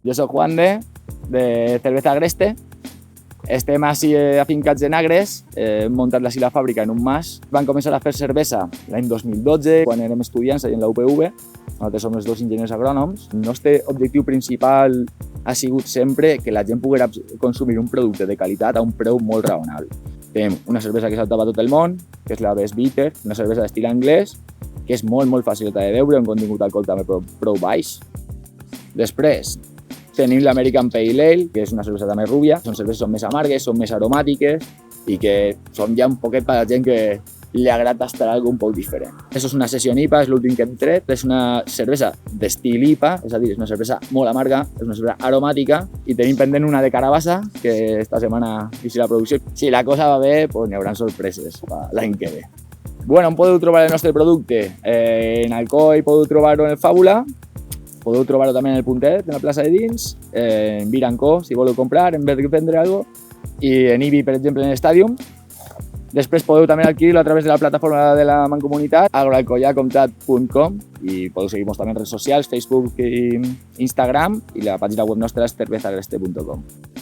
Jo soc Juan de Cerveza Agreste. Estem així afincats en Agres, hem muntat així la fàbrica en un mas. Vam començar a fer cervesa l'any 2012, quan érem estudiants en la UPV. Nosaltres som els dos enginyers agrònoms. El nostre objectiu principal ha sigut sempre que la gent poguera consumir un producte de qualitat a un preu molt raonable. Tenim una cervesa que saltava a tot el món, que és la Best Bitter, una cervesa d'estil anglès, que és molt fàcil de beure, un contingut d'alcohol també prou baix. Després, tenim l'American Pale Ale, que és una cervesa també rúbia. Són cerveses més amargues, són més aromàtiques i que són ja un poquet per a la gent que li agrada tastar alguna un poc diferent. Això és una Session IPA, és l'últim que hem tret. És una cervesa d'estil IPA, és a dir, és una cervesa molt amarga, és una cervesa aromàtica i tenim pendent una de carabassa, que esta setmana inicia la producció. Si la cosa va bé, doncs n'hi haurà sorpreses l'any que ve. Bueno, on podeu trobar el nostre producte? En Alcoi podeu trobar-ho en el Fàbula, podeu trobar-ho també en el Puntet, en la plaça de dins, en Beer & Co, si voleu comprar, en vez de vendre alguna cosa, i en Ibi, per exemple, en Stadium. Després podeu també adquirir-lo a través de la plataforma de la Mancomunitat, agroalcoiacomtat.com, i podeu seguir-nos també en redes socials, Facebook i Instagram, i la pàgina web nostra és cervezagreste.com.